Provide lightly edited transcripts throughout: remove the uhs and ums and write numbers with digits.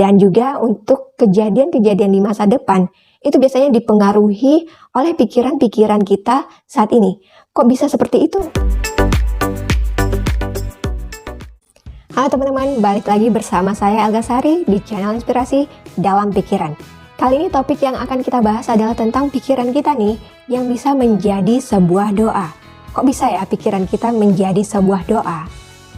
Dan juga untuk kejadian-kejadian di masa depan, itu biasanya dipengaruhi oleh pikiran-pikiran kita saat ini. Kok bisa seperti itu? Halo teman-teman, balik lagi bersama saya Elga Sari di channel Inspirasi Dalam Pikiran. Kali ini topik yang akan kita bahas adalah tentang pikiran kita nih yang bisa menjadi sebuah doa. Kok bisa ya pikiran kita menjadi sebuah doa?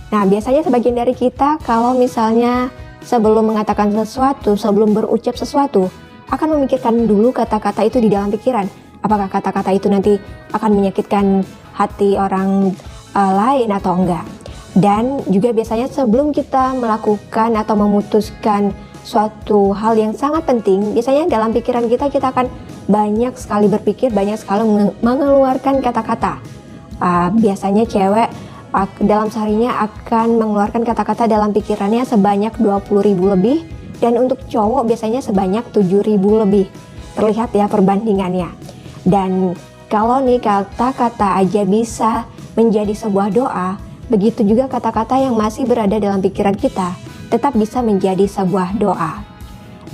Nah, biasanya sebagian dari kita kalau misalnya sebelum mengatakan sesuatu, sebelum berucap sesuatu, akan memikirkan dulu kata-kata itu di dalam pikiran. Apakah kata-kata itu nanti akan menyakitkan hati orang lain atau enggak. Dan juga biasanya sebelum kita melakukan atau memutuskan suatu hal yang sangat penting, biasanya dalam pikiran kita akan banyak sekali berpikir, banyak sekali mengeluarkan kata-kata. Biasanya cewek dalam seharinya akan mengeluarkan kata-kata dalam pikirannya sebanyak 20.000 lebih, dan untuk cowok biasanya sebanyak 7.000 lebih. Terlihat ya perbandingannya. Dan kalau nih kata-kata aja bisa menjadi sebuah doa, begitu juga kata-kata yang masih berada dalam pikiran kita tetap bisa menjadi sebuah doa.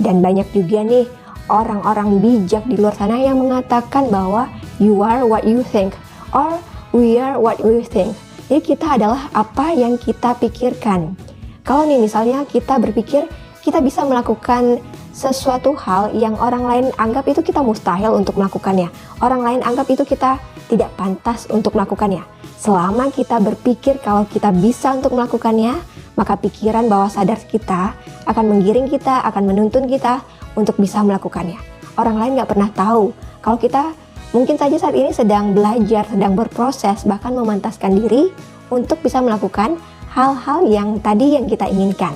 Dan banyak juga nih orang-orang bijak di luar sana yang mengatakan bahwa you are what you think, or we are what we think. Jadi kita adalah apa yang kita pikirkan. Kalau nih misalnya kita berpikir kita bisa melakukan sesuatu hal yang orang lain anggap itu kita mustahil untuk melakukannya. Orang lain anggap itu kita tidak pantas untuk melakukannya. Selama kita berpikir kalau kita bisa untuk melakukannya, maka pikiran bawah sadar kita akan menggiring kita, akan menuntun kita untuk bisa melakukannya. Orang lain gak pernah tahu kalau kita mungkin saja saat ini sedang belajar, sedang berproses, bahkan memantaskan diri untuk bisa melakukan hal-hal yang tadi yang kita inginkan.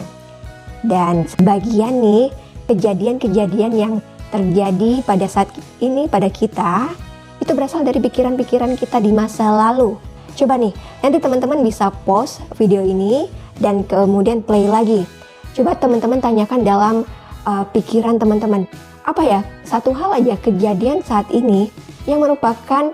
Dan sebagian nih kejadian-kejadian yang terjadi pada saat ini pada kita itu berasal dari pikiran-pikiran kita di masa lalu. Coba nih, nanti teman-teman bisa pause video ini dan kemudian play lagi. Coba teman-teman tanyakan dalam pikiran teman-teman, apa ya satu hal aja kejadian saat ini yang merupakan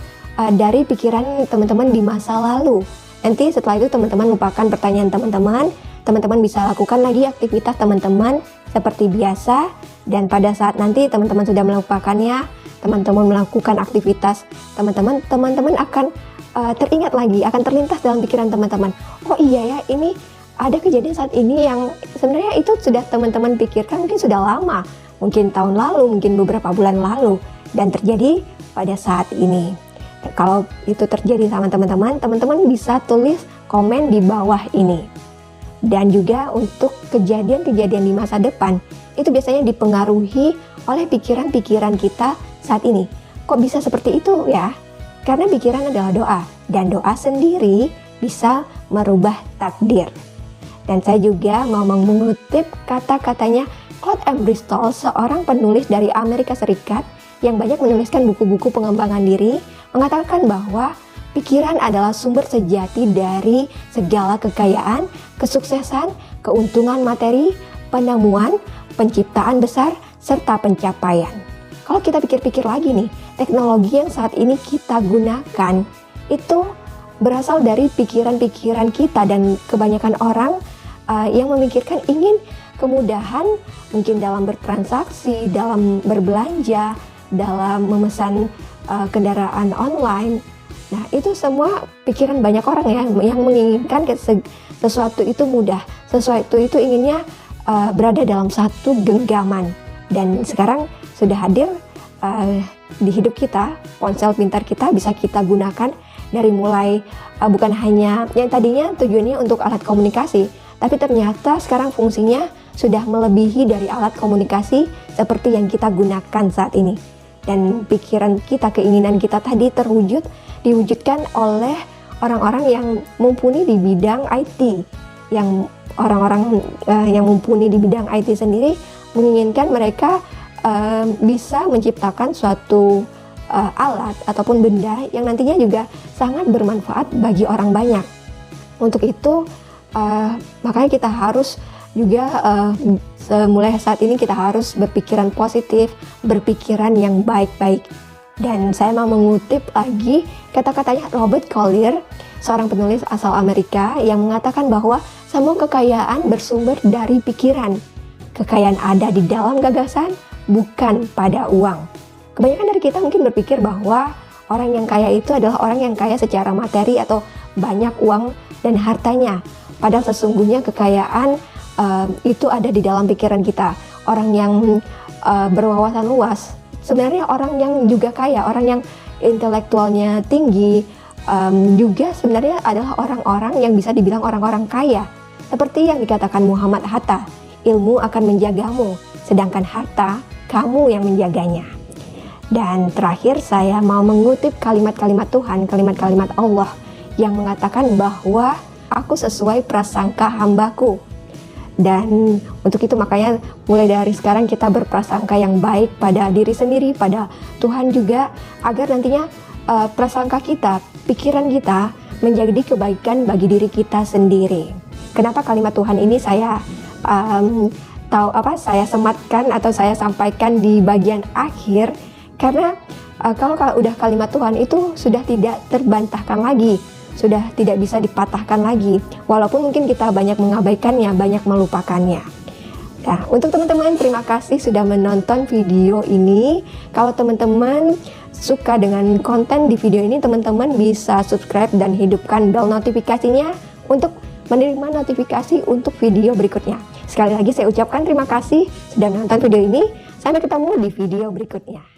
dari pikiran teman-teman di masa lalu. Nanti setelah itu teman-teman lupakan pertanyaan teman-teman, teman-teman bisa lakukan lagi aktivitas teman-teman seperti biasa, dan pada saat nanti teman-teman sudah melupakannya, teman-teman melakukan aktivitas teman-teman akan teringat lagi, akan terlintas dalam pikiran teman-teman, oh iya ya, ini ada kejadian saat ini yang sebenarnya itu sudah teman-teman pikirkan mungkin sudah lama, mungkin tahun lalu, mungkin beberapa bulan lalu, dan terjadi pada saat ini. Kalau itu terjadi sama teman-teman, teman-teman bisa tulis komen di bawah ini. Dan juga untuk kejadian-kejadian di masa depan, itu biasanya dipengaruhi oleh pikiran-pikiran kita saat ini. Kok bisa seperti itu ya? Karena pikiran adalah doa, dan doa sendiri bisa merubah takdir. Dan saya juga mau mengutip kata-katanya Claude M. Bristol, seorang penulis dari Amerika Serikat yang banyak menuliskan buku-buku pengembangan diri, mengatakan bahwa pikiran adalah sumber sejati dari segala kekayaan, kesuksesan, keuntungan materi, penemuan, penciptaan besar, serta pencapaian. Kalau kita pikir-pikir lagi nih, teknologi yang saat ini kita gunakan itu berasal dari pikiran-pikiran kita, dan kebanyakan orang yang memikirkan ingin kemudahan mungkin dalam bertransaksi, dalam berbelanja, dalam memesan kendaraan online. Nah, itu semua pikiran banyak orang ya yang menginginkan sesuatu itu mudah, sesuatu itu inginnya berada dalam satu genggaman. Dan sekarang sudah hadir di hidup kita, ponsel pintar kita bisa kita gunakan dari mulai bukan hanya yang tadinya tujuannya untuk alat komunikasi, tapi ternyata sekarang fungsinya sudah melebihi dari alat komunikasi seperti yang kita gunakan saat ini. Dan pikiran kita, keinginan kita tadi diwujudkan oleh orang-orang yang mumpuni di bidang IT. Yang orang-orang yang mumpuni di bidang IT sendiri menginginkan mereka bisa menciptakan suatu alat ataupun benda yang nantinya juga sangat bermanfaat bagi orang banyak. Untuk itu makanya kita harus juga mulai saat ini kita harus berpikiran positif, berpikiran yang baik-baik. Dan saya mau mengutip lagi kata-katanya Robert Collier, seorang penulis asal Amerika yang mengatakan bahwa semua kekayaan bersumber dari pikiran. Kekayaan ada di dalam gagasan, bukan pada uang. Kebanyakan dari kita mungkin berpikir bahwa orang yang kaya itu adalah orang yang kaya secara materi atau banyak uang dan hartanya. Padahal sesungguhnya kekayaan itu ada di dalam pikiran kita. Orang yang berwawasan luas, sebenarnya orang yang juga kaya, orang yang intelektualnya tinggi, juga sebenarnya adalah orang-orang yang bisa dibilang orang-orang kaya. Seperti yang dikatakan Muhammad Hatta, ilmu akan menjagamu, sedangkan harta kamu yang menjaganya. Dan terakhir saya mau mengutip kalimat-kalimat Tuhan, kalimat-kalimat Allah yang mengatakan bahwa aku sesuai prasangka hambaku. Dan untuk itu makanya mulai dari sekarang kita berprasangka yang baik pada diri sendiri, pada Tuhan juga, agar nantinya prasangka kita, pikiran kita menjadi kebaikan bagi diri kita sendiri. Kenapa kalimat Tuhan ini saya saya sematkan atau saya sampaikan di bagian akhir? Karena kalau udah kalimat Tuhan itu sudah tidak terbantahkan lagi, sudah tidak bisa dipatahkan lagi, walaupun mungkin kita banyak mengabaikannya, banyak melupakannya. Nah, untuk teman-teman, terima kasih sudah menonton video ini. Kalau teman-teman suka dengan konten di video ini, teman-teman bisa subscribe dan hidupkan bel notifikasinya untuk menerima notifikasi untuk video berikutnya. Sekali lagi saya ucapkan terima kasih sudah menonton video ini. Sampai ketemu di video berikutnya.